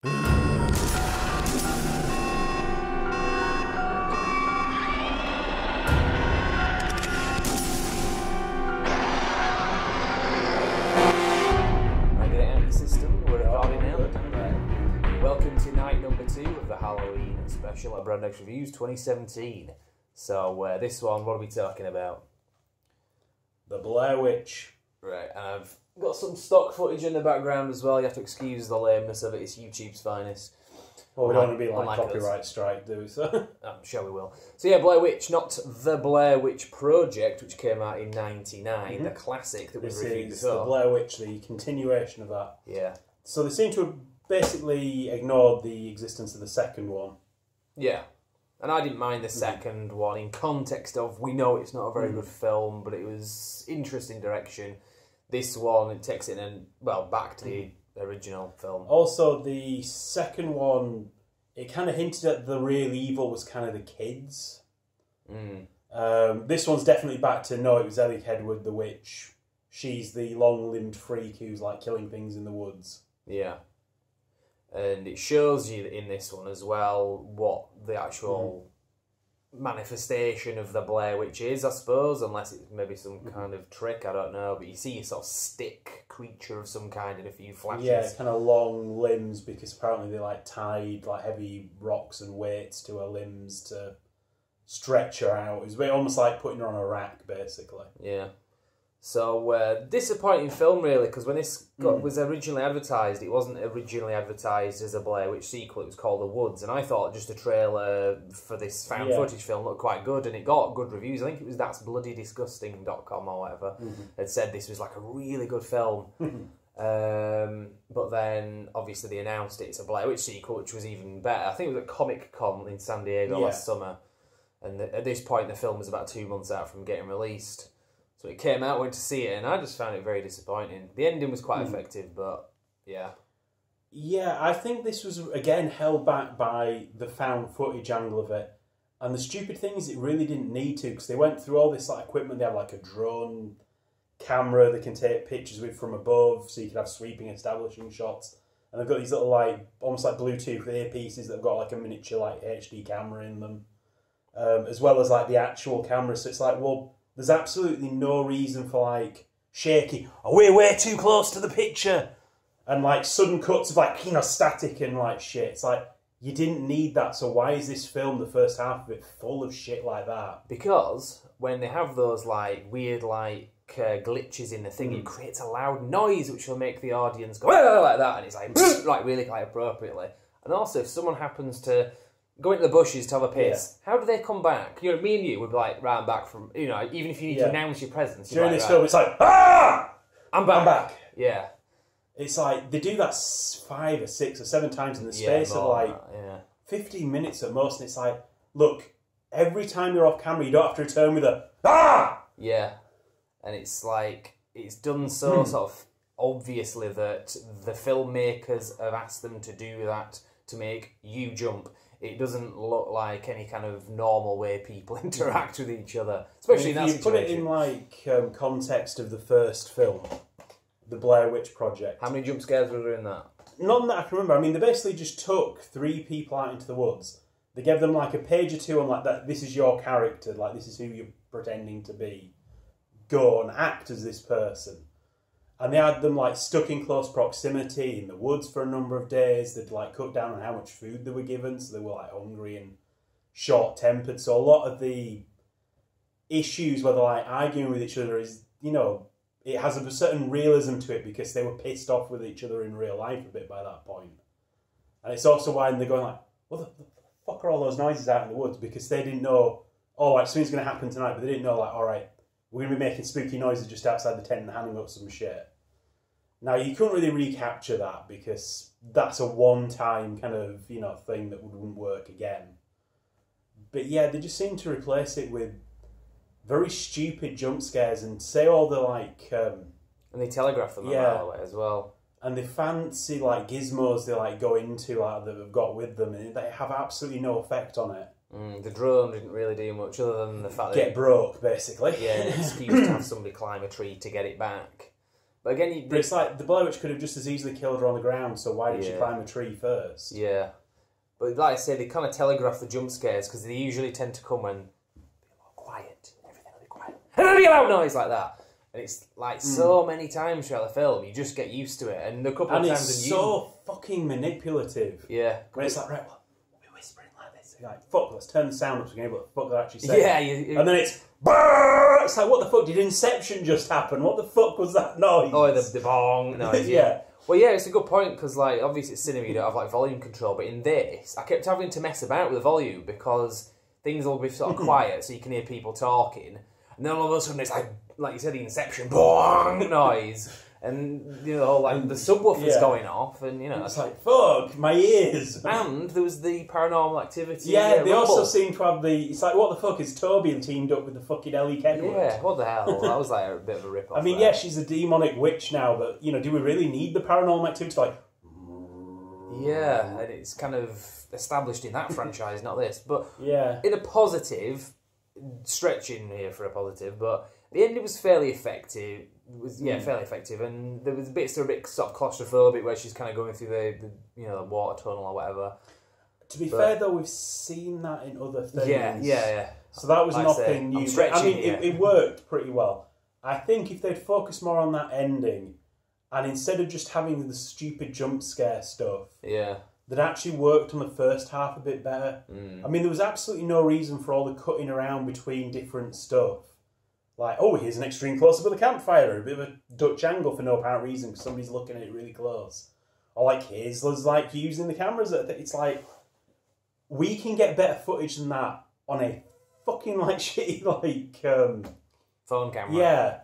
Welcome to night number 2 of the Halloween special at Brand X Reviews 2017. So this one, what are we talking about? The Blair Witch. Right, and I've got some stock footage in the background as well. You have to excuse the lameness of it. It's YouTube's finest. Well, we don't want to be like copyright strike, do we? So I'm sure we will. So yeah, Blair Witch, not the Blair Witch Project, which came out in '99, the classic that we've reviewed before. The Blair Witch, the continuation of that. Yeah. So they seem to have basically ignored the existence of the second one. Yeah. And I didn't mind the second one in context of, we know it's not a very good film, but it was interesting direction. This one, it takes it in, back to the original film. Also, the second one, it kind of hinted at the real evil was kind of the kids. This one's definitely back to, no, it was Ellie Hedward, the witch. She's the long-limbed freak who's like killing things in the woods. Yeah. And it shows you in this one as well what the actual manifestation of the Blair Witch is, I suppose, unless it's maybe some kind of trick, I don't know. But you see a sort of stick creature of some kind in a few flashes. Yeah, kind of long limbs, because apparently they like tied like heavy rocks and weights to her limbs to stretch her out. It's almost like putting her on a rack, basically. Yeah. So, disappointing film, really, because when this was originally advertised, it wasn't originally advertised as a Blair Witch sequel. It was called The Woods, and I thought just a trailer for this found footage film looked quite good, and it got good reviews. I think it was that'sbloodydisgusting.com or whatever had said this was like a really good film. But then, obviously, they announced it's a Blair Witch sequel, which was even better. I think it was at Comic Con in San Diego last summer, and at this point, the film was about 2 months out from getting released. So it came out, went to see it, and I just found it very disappointing. The ending was quite effective, but yeah. Yeah, I think this was, again, held back by the found footage angle of it. And the stupid thing is it really didn't need to, because they went through all this like equipment. They have like a drone camera they can take pictures with from above, so you can have sweeping establishing shots. And they've got these little like, almost like Bluetooth earpieces that have got like a miniature like HD camera in them. As well as like the actual camera. So it's like, well, there's absolutely no reason for, like, shaky, oh, we're way too close to the picture, and, like, sudden cuts of, like, static and, like, shit. It's like, you didn't need that, so why is this film, the first half of it, full of shit like that? Because when they have those, like, weird, like, glitches in the thing, it creates a loud noise which will make the audience go, like that, and it's, like, like really quite appropriately. And also, if someone happens to go into the bushes to have a piss, how do they come back? You know, me and you would be like, right, I'm back from, you know, even if you need to announce your presence. During this film, it's like, ah! I'm back. I'm back. Yeah. It's like, they do that 5 or 6 or 7 times in the space of like 15 minutes at most, and it's like, look, every time you're off camera, you don't have to return with a, ah! Yeah. And it's like, it's done so sort of obviously that the filmmakers have asked them to do that to make you jump. It doesn't look like any kind of normal way people interact with each other, especially in that situation. If you put it in like context of the first film, the Blair Witch Project. How many jump scares were there in that? None that I can remember. I mean, they basically just took 3 people out into the woods. They gave them like a page or two on like that. This is your character. Like this is who you're pretending to be. Go and act as this person. And they had them like stuck in close proximity in the woods for a number of days. They'd like cut down on how much food they were given, so they were like hungry and short-tempered. So a lot of the issues where they're like arguing with each other is, you know, it has a certain realism to it because they were pissed off with each other in real life a bit by that point. And it's also why they're going like, what the fuck are all those noises out in the woods? Because they didn't know, oh, like something's going to happen tonight, but they didn't know like, all right, we're going to be making spooky noises just outside the tent and handing up some shit. Now, you couldn't really recapture that because that's a one-time kind of, you know, thing that wouldn't work again. But yeah, they just seem to replace it with very stupid jump scares and say all the, like... and they telegraph them a mile away as well. And they fancy, like, gizmos they, like, go into, like, that they've got with them, and they have absolutely no effect on it. The drone didn't really do much other than the fact that... Get broke, basically. Yeah, an excuse to have somebody climb a tree to get it back. But again, but it's like the Blair Witch could have just as easily killed her on the ground. So why did she climb a tree first? Yeah, but like I say, they kind of telegraph the jump scares because they usually tend to come when be more quiet, everything will be quiet, and there'll be a loud noise like that. And it's like so many times throughout the film, you just get used to it. And a couple of times, it's so fucking manipulative. Yeah, when it's like, right, well, we're whispering like this. You're like, fuck, let's turn the sound up so we can hear what the fuck they're actually saying. Yeah, and then it's. It's like, what the fuck did Inception just happen? What the fuck was that noise? Oh, the bong noise. Yeah. Well, yeah, it's a good point because, like, obviously it's cinema, you don't have like volume control, but in this, I kept having to mess about with the volume because things will be sort of quiet, so you can hear people talking, and then all of a sudden it's like you said, the Inception bong noise. And, you know, like, the subwoofer's going off, and, you know... It's like, fuck, my ears! And there was the Paranormal Activity... Yeah, they also seem to have the... It's like, what the fuck, is Toby teamed up with the fucking Ellie Kedward? Yeah, what the hell? That was, like, a bit of a rip-off. I mean, yeah, she's a demonic witch now, but, you know, do we really need the Paranormal Activity? Like... Yeah, and it's kind of established in that franchise, not this. But, yeah, in a positive... Stretching here for a positive, but the ending was fairly effective. Fairly effective, and there was bits that were a bit sort of claustrophobic where she's kind of going through the water tunnel or whatever. To be fair though, we've seen that in other things. Yeah. So that was nothing new. I mean, it worked pretty well. I think if they'd focused more on that ending, and instead of just having the stupid jump scare stuff, that actually worked on the first half a bit better. I mean, there was absolutely no reason for all the cutting around between different stuff. Like, oh, here's an extreme close-up of the campfire, a bit of a Dutch angle for no apparent reason because somebody's looking at it really close. Or like, here's like using the cameras. It's like, we can get better footage than that on a fucking like shitty phone camera. Yeah.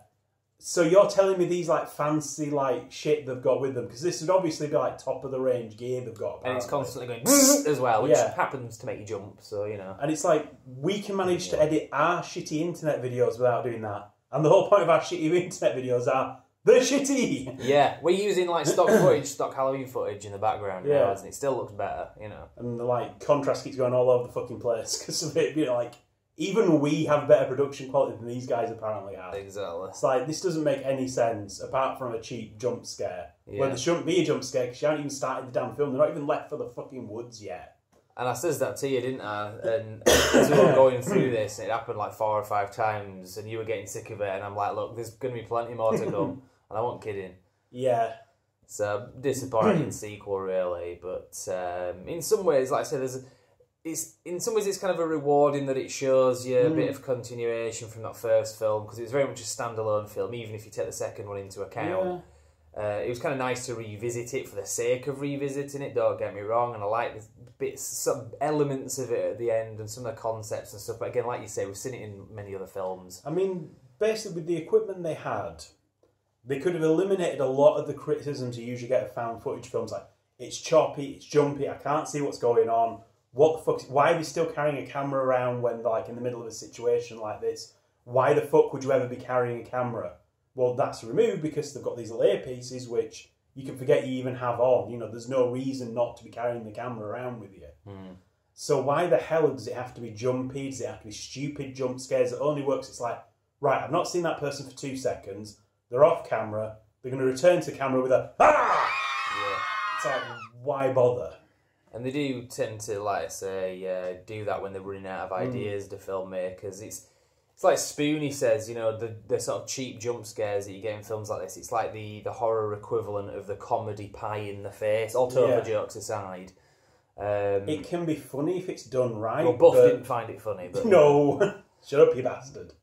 So you're telling me these like fancy like shit they've got with them, because this would obviously be like top of the range gear they've got. Apparently. And it's constantly going as well, which happens to make you jump. So you know. And it's like we can manage to edit our shitty internet videos without doing that. And the whole point of our shitty internet videos are they're shitty. Yeah, we're using like stock footage, stock Halloween footage in the background now, and it still looks better, you know. And the like contrast keeps going all over the fucking place because of it, you know, like. Even we have better production quality than these guys apparently have. Exactly. It's like, this doesn't make any sense, apart from a cheap jump scare. Where there shouldn't be a jump scare, because you haven't even started the damn film. They're not even left for the fucking woods yet. And I says that to you, didn't I? And as we were going through this, it happened like 4 or 5 times, and you were getting sick of it, and I'm like, look, there's going to be plenty more to come. And I wasn't kidding. Yeah. So, disappointing sequel, really. But in some ways, like I said, in some ways it's kind of a reward in that it shows you a bit of continuation from that first film, because it was very much a standalone film, even if you take the second one into account. It was kind of nice to revisit it for the sake of revisiting it, don't get me wrong, and I like the bits, some elements of it at the end and some of the concepts and stuff, but again, like you say, we've seen it in many other films. I mean, basically with the equipment they had, they could have eliminated a lot of the criticisms you usually get of found footage films, like, it's choppy, it's jumpy, I can't see what's going on. What the fuck? Why are they still carrying a camera around when they're like in the middle of a situation like this? Why the fuck would you ever be carrying a camera? Well, that's removed because they've got these little earpieces which you can forget you even have on. You know, there's no reason not to be carrying the camera around with you. So why the hell does it have to be jumpy? Does it have to be stupid jump scares? It only works. It's like, right, I've not seen that person for 2 seconds. They're off camera. They're going to return to camera with a ah. It's like, why bother? And they do tend to, like I say, do that when they're running out of ideas, the filmmakers. It's like Spoonie says, you know, the sort of cheap jump scares that you get in films like this, it's like the horror equivalent of the comedy pie in the face, all total jokes aside. It can be funny if it's done right. Well, Buff didn't find it funny. But no, shut up, you bastard.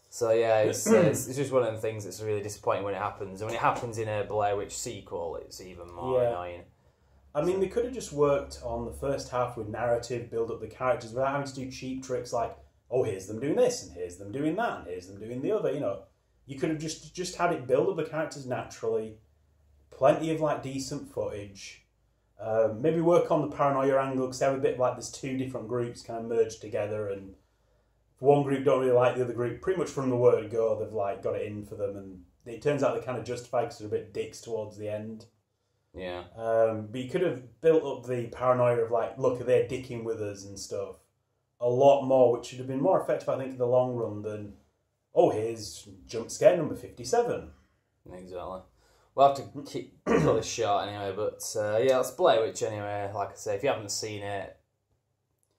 So yeah, it's just one of the things that's really disappointing when it happens. And when it happens in a Blair Witch sequel, it's even more annoying. I mean, they could have just worked on the first half with narrative, build up the characters without having to do cheap tricks like, oh, here's them doing this, and here's them doing that, and here's them doing the other, you know. You could have just had it build up the characters naturally, plenty of, like, decent footage, maybe work on the paranoia angle, because they have a bit like there's 2 different groups kind of merged together, and one group don't really like the other group, pretty much from the word go, they've, like, got it in for them, and it turns out they kind of justified because they're a bit dicks towards the end. Yeah. But you could have built up the paranoia of like, look, they're dicking with us and stuff a lot more, which would have been more effective, I think, in the long run than, oh, here's jump scare number 57. Exactly. We'll have to keep cut this short anyway, but yeah, that's Blair Witch anyway. Like I say, if you haven't seen it,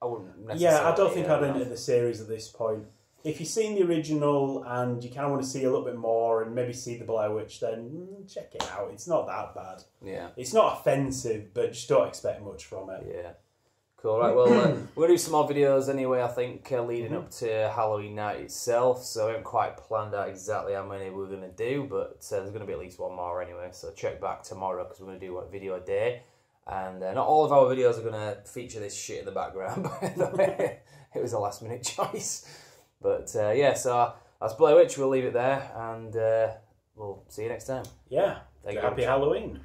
I wouldn't necessarily... Yeah, I don't think I'd enter the series at this point. If you've seen the original and you kind of want to see a little bit more and maybe see the Blair Witch, then check it out. It's not that bad. Yeah. It's not offensive, but just don't expect much from it. Yeah. Cool, right, well, we're going to do some more videos anyway, I think, leading up to Halloween night itself, so we haven't quite planned out exactly how many we're going to do, but there's going to be at least one more anyway, so check back tomorrow, because we're going to do one video a day, and not all of our videos are going to feature this shit in the background, by the way. It was a last-minute choice. But, yeah, so that's Blair Witch, we'll leave it there, and we'll see you next time. Yeah, happy Halloween.